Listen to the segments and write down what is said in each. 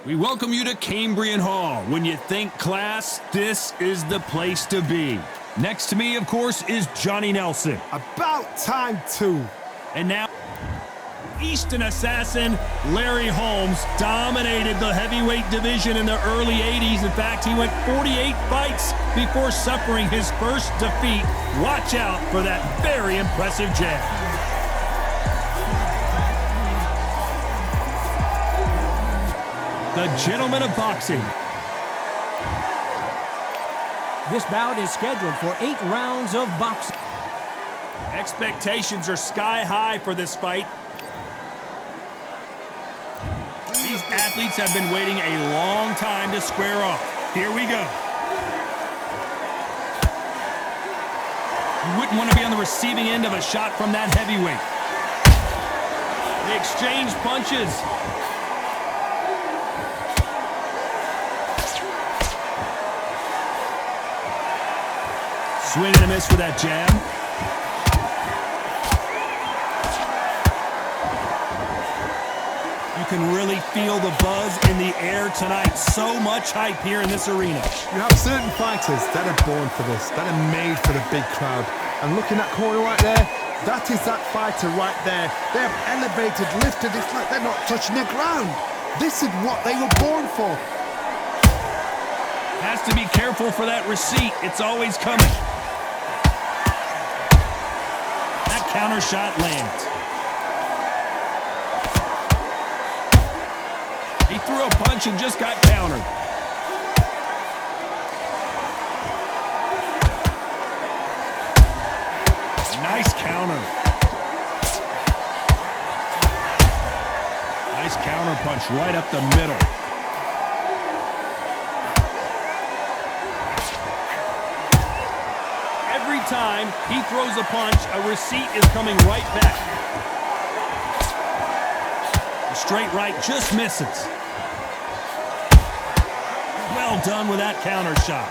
We welcome you to Cambrian Hall. When you think class, this is the place to be. Next to me, of course, is Johnny Nelson. About time, too. And now, Easton assassin Larry Holmes dominated the heavyweight division in the early 80s. In fact, he went 48 fights before suffering his first defeat. Watch out for that very impressive jab. The gentleman of boxing. This bout is scheduled for 8 rounds of boxing. Expectations are sky high for this fight. These athletes have been waiting a long time to square off. Here we go. You wouldn't want to be on the receiving end of a shot from that heavyweight. They exchange punches. Swing and a miss with that jab. You can really feel the buzz in the air tonight. So much hype here in this arena. You have certain fighters that are born for this, that are made for the big crowd. And look in that corner right there, that is that fighter right there. They have elevated, lifted, it's like they're not touching the ground. This is what they were born for. Has to be careful for that receipt. It's always coming. That counter shot lands. He threw a punch and just got countered. Nice counter. Nice counter punch right up the middle. Every time he throws a punch, a receipt is coming right back. The straight right just misses. Well done with that counter shot.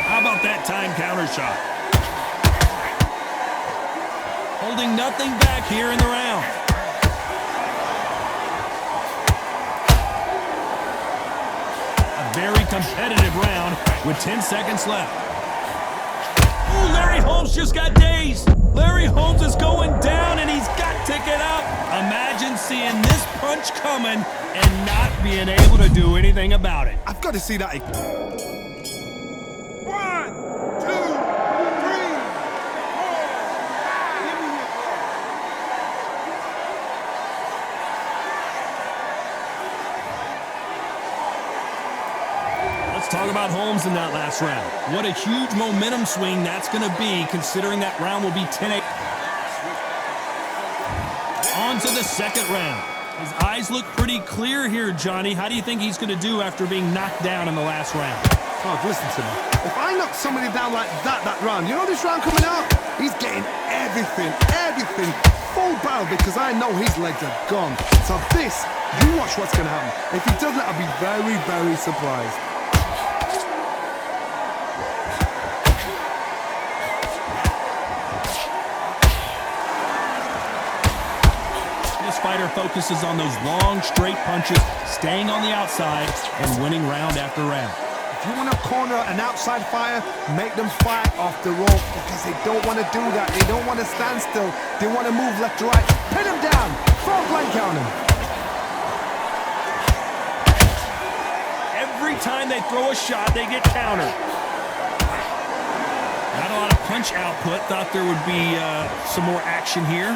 How about that time counter shot? Holding nothing back here in the round. A very competitive round with 10 seconds left. Ooh, Larry Holmes just got dazed. Larry Holmes is going down and he's got to get up. Imagine seeing this punch coming and not being able to do anything about it. I've got to see that again. 1, 2, 3, 4. Let's talk about Holmes in that last round. What a huge momentum swing that's going to be, considering that round will be 10-8. On to the second round. His eyes look pretty clear here, Johnny. How do you think he's going to do after being knocked down in the last round? Oh, listen to me. If I knock somebody down like that round, you know this round coming out? He's getting everything, full barrel, because I know his legs are gone. So this, you watch what's going to happen. If he doesn't, I'll be very, very surprised. Fighter focuses on those long, straight punches, staying on the outside and winning round after round. If you want to corner an outside fighter, make them fight off the rope, because they don't want to do that. They don't want to stand still. They want to move left to right. Pin them down. Throw a blank on them. Every time they throw a shot, they get countered. Not a lot of punch output. Thought there would be some more action here.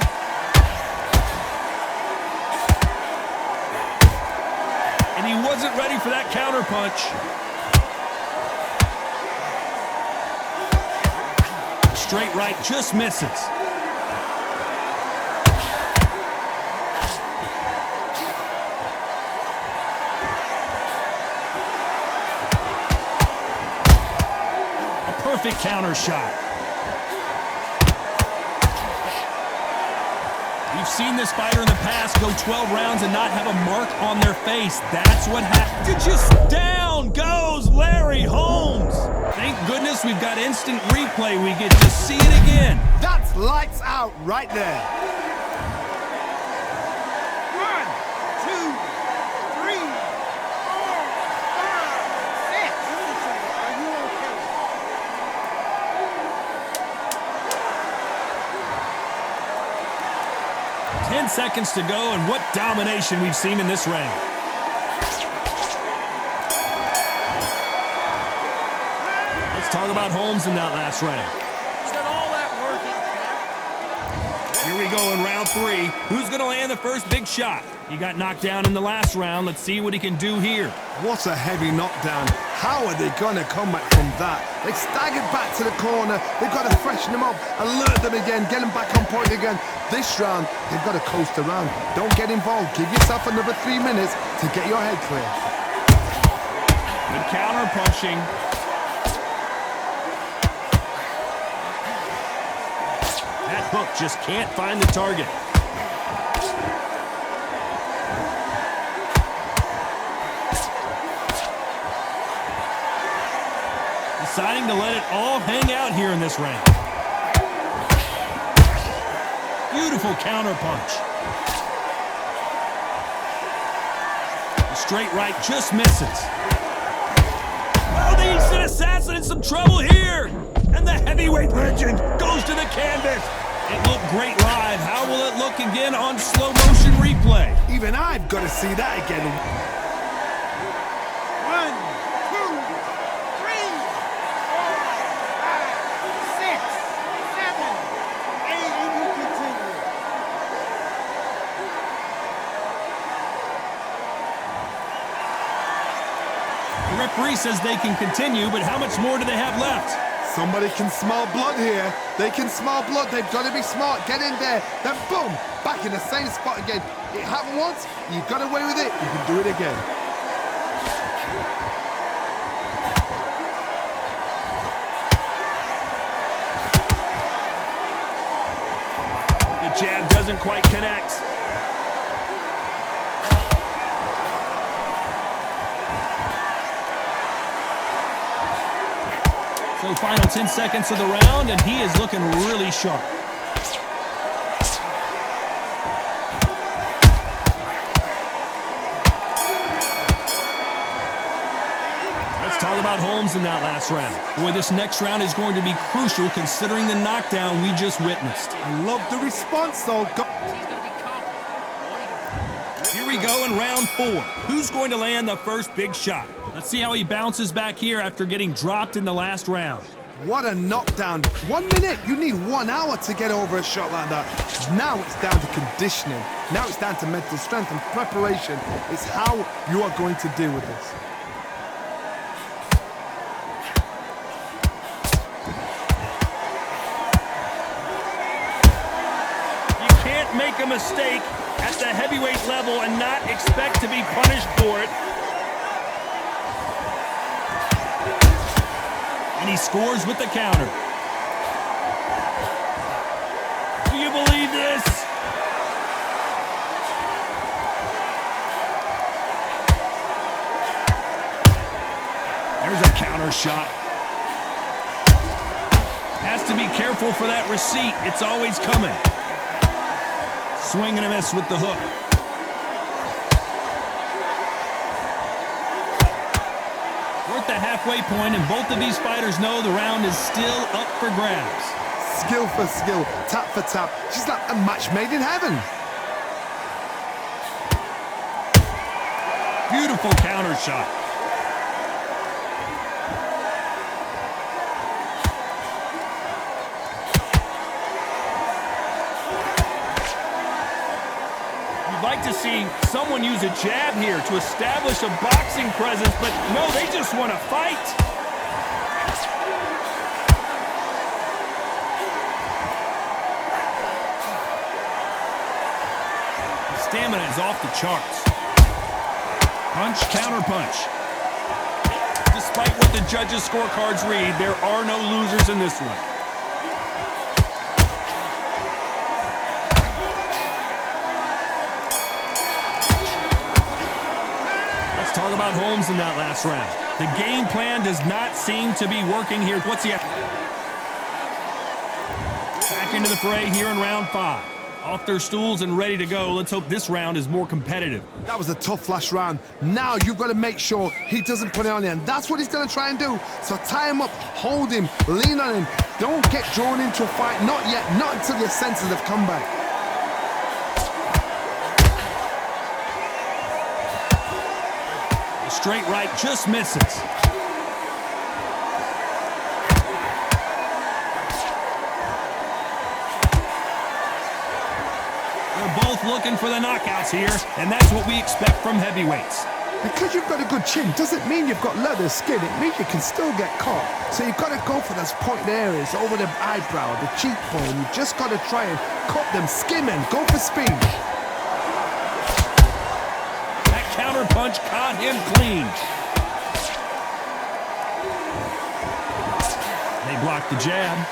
He wasn't ready for that counter punch. Straight right just misses. A perfect counter shot. We've seen this fighter in the past go 12 rounds and not have a mark on their face. That's what happened. Just down goes Larry Holmes. Thank goodness we've got instant replay. We get to see it again. That's lights out right there. 1, 2, 10 seconds to go, and what domination we've seen in this round. Let's talk about Holmes in that last round. Here we go in round 3. Who's going to land the first big shot? He got knocked down in the last round. Let's see what he can do here. What a heavy knockdown. How are they going to come back from that? They staggered back to the corner. They've got to freshen them up, alert them again, get them back on point again. This round, they've got to coast around. Don't get involved. Give yourself another 3 minutes to get your head clear. Good counter punching. That hook just can't find the target. Deciding to let it all hang out here in this round. Beautiful counter punch. The straight right just misses. Oh, the instant assassin in some trouble here. And the heavyweight legend goes to the canvas. It looked great live. How will it look again on slow motion replay? Even I've got to see that again. 1, 2, 3, 4, 5, 6, 7, 8, and you continue. The referee says they can continue, but how much more do they have left? Somebody can smell blood here. They can smell blood. They've got to be smart. Get in there. Then boom, back in the same spot again. It happened once. You got away with it. You can do it again. The jab doesn't quite connect. So final 10 seconds of the round, and he is looking really sharp. Let's talk about Holmes in that last round. Boy, this next round is going to be crucial considering the knockdown we just witnessed. I love the response, though. Here we go in round 4. Who's going to land the first big shot? Let's see how he bounces back here after getting dropped in the last round. What a knockdown. 1 minute. You need 1 hour to get over a shot like that. Now it's down to conditioning. Now it's down to mental strength and preparation. It's how you are going to deal with this. You can't make a mistake at the heavyweight level and not expect to be punished for it. And he scores with the counter. Do you believe this? There's a counter shot. Has to be careful for that receipt. It's always coming. Swing and a miss with the hook. We're at the halfway point, and both of these fighters know the round is still up for grabs. Skill for skill, tap for tap. She's like a match made in heaven. Beautiful counter shot. You'd like to see someone use a jab here to establish a boxing presence, but no, they just want to fight. Stamina is off the charts. Punch, counter punch. Despite what the judges' scorecards read, there are no losers in this one. Let's talk about Holmes in that last round. The game plan does not seem to be working here. What's he at? Back into the fray here in round 5. Off their stools and ready to go. Let's hope this round is more competitive. That was a tough last round. Now you've got to make sure he doesn't put it on you, and that's what he's going to try and do. So tie him up, hold him, lean on him. Don't get drawn into a fight. Not yet. Not until your senses have come back. straight right just misses. They're both looking for the knockouts here, and that's what we expect from heavyweights. Because you've got a good chin doesn't mean you've got leather skin. It means you can still get caught. So you've got to go for those pointed areas over the eyebrow, the cheekbone. You've just got to try and cut them, skim them, go for speed. That counter punch caught him clean. They blocked the jab.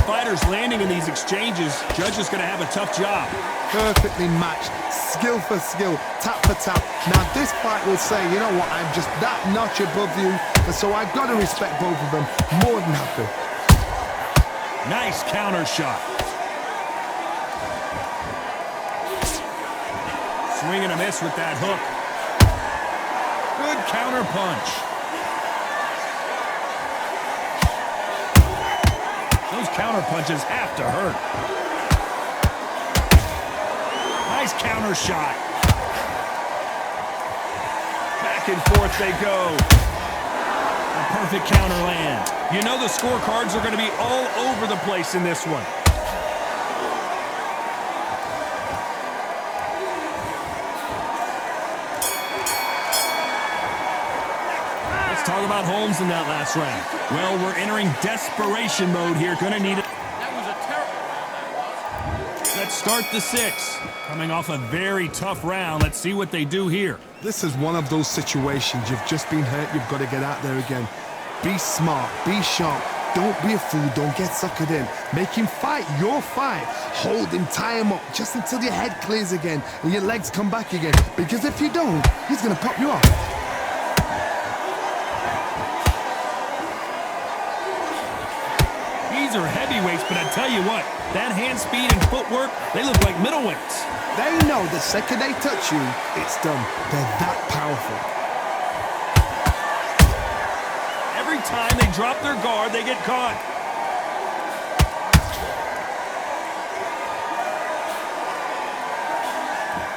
Fighters landing in these exchanges, judge is going to have a tough job. Perfectly matched, skill for skill, tap for tap. Now this fight will say, you know what, I'm just that notch above you, and so I've got to respect both of them more than happy. Nice counter shot. Swing and a miss with that hook. Good counter punch. Those counter punches have to hurt. Nice counter shot. Back and forth they go. A perfect counter land. You know the scorecards are going to be all over the place in this one. Let's talk about Holmes in that last round. Well, we're entering desperation mode here. Gonna need it. That was a terrible round, that was. Let's start the 6. Coming off a very tough round. Let's see what they do here. This is one of those situations. You've just been hurt. You've got to get out there again. Be smart. Be sharp. Don't be a fool. Don't get suckered in. Make him fight your fight. Hold him, tie him up just until your head clears again and your legs come back again. Because if you don't, he's going to pop you off. These are heavyweights, but I tell you what, that hand speed and footwork, they look like middleweights. They know the second they touch you, it's done. They're that powerful. Every time they drop their guard, they get caught.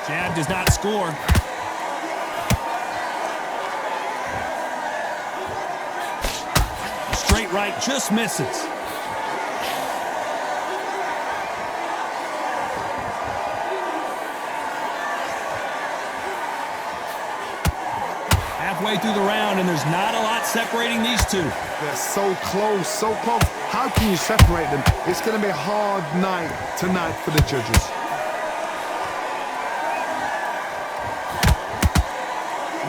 Jab does not score. Straight right just misses. Halfway through the round, and there's not a lot separating these two. They're so close, so close. How can you separate them? It's going to be a hard night tonight for the judges.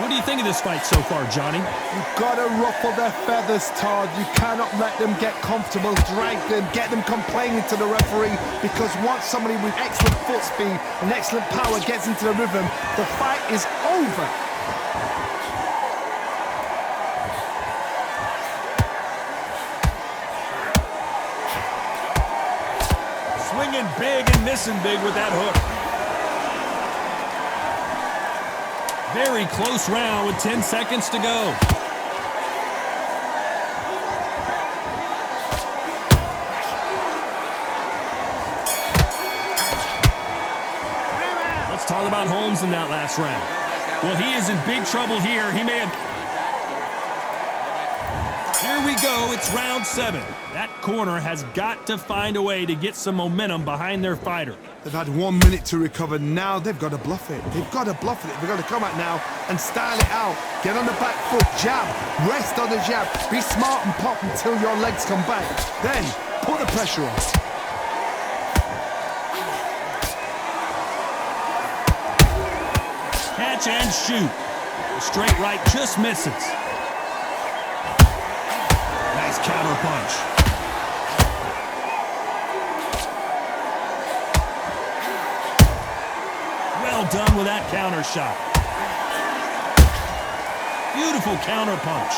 What do you think of this fight so far, Johnny? You've got to ruffle their feathers, Todd. You cannot let them get comfortable, drag them, get them complaining to the referee, because once somebody with excellent foot speed and excellent power gets into the rhythm, the fight is over. Swinging big and missing big with that hook. Very close round with 10 seconds to go. Let's talk about Holmes in that last round. Well, he is in big trouble here. He may have... Here we go. It's round 7. That corner has got to find a way to get some momentum behind their fighter. They've had 1 minute to recover. Now they've got to bluff it. They've got to bluff it. They've got to come out now and style it out. Get on the back foot, jab, rest on the jab. Be smart and pop until your legs come back. Then put the pressure on. Catch and shoot. The straight right just misses. Nice counter punch. Well done with that counter shot. Beautiful counter punch.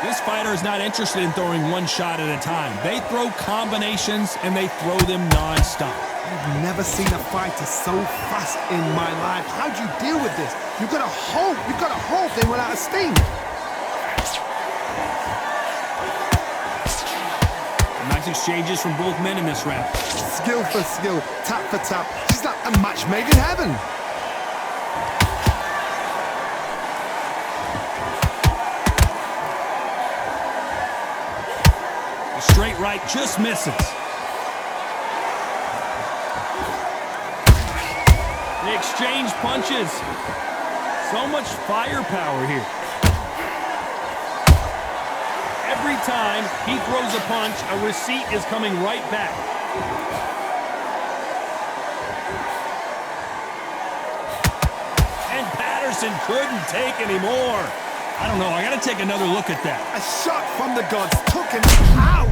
This fighter is not interested in throwing one shot at a time. They throw combinations and they throw them non-stop. I've never seen a fighter so fast in my life. How do you deal with this? You've got to hope. You've got to hope they run out of steam. Nice those exchanges from both men in this round. Skill for skill, tap for tap. She's like a match made in heaven. The straight right just misses. They exchange punches. So much firepower here. Every time he throws a punch, a receipt is coming right back. And Patterson couldn't take any more. I don't know, I gotta take another look at that. A shot from the gods took him out.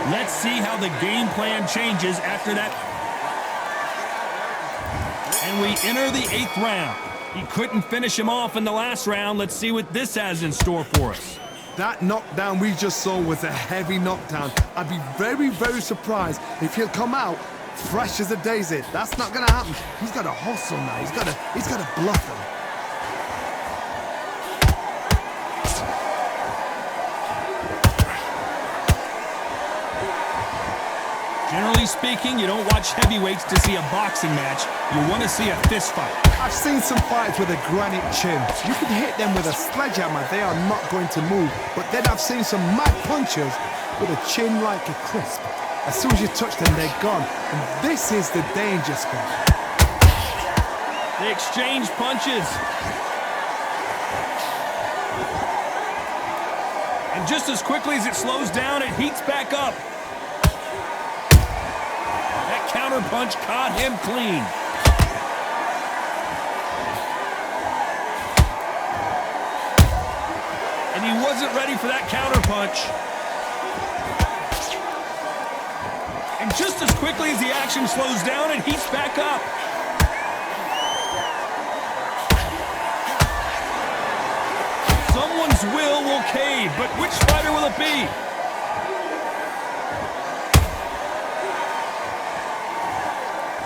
Let's see how the game plan changes after that. And we enter the 8th round. He couldn't finish him off in the last round. Let's see what this has in store for us. That knockdown we just saw was a heavy knockdown. I'd be very, very surprised if he'll come out fresh as a daisy. That's not gonna happen. He's got to hustle now. He's got to bluff him. Generally speaking, you don't watch heavyweights to see a boxing match. You want to see a fist fight. I've seen some fights with a granite chin. You can hit them with a sledgehammer, they are not going to move. But then I've seen some mad punchers with a chin like a crisp. As soon as you touch them, they're gone. And this is the danger spot. They exchange punches. And just as quickly as it slows down, it heats back up. Counter punch caught him clean. And he wasn't ready for that counter punch. And just as quickly as the action slows down, it heats back up. Someone's will cave, but which fighter will it be?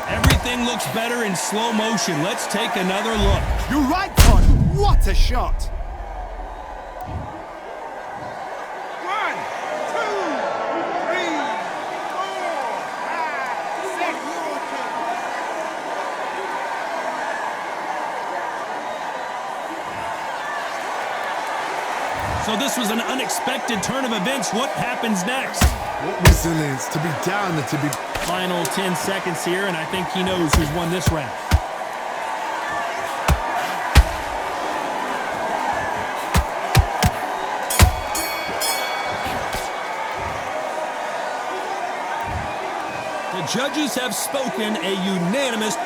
Everything looks better in slow motion. Let's take another look. You're right, Todd. What a shot. 1, 2, 3, 4, 5, 6. So this was an unexpected turn of events. What happens next? What resilience to be down and to be... Final 10 seconds here, and I think he knows who's won this round. The judges have spoken, a unanimous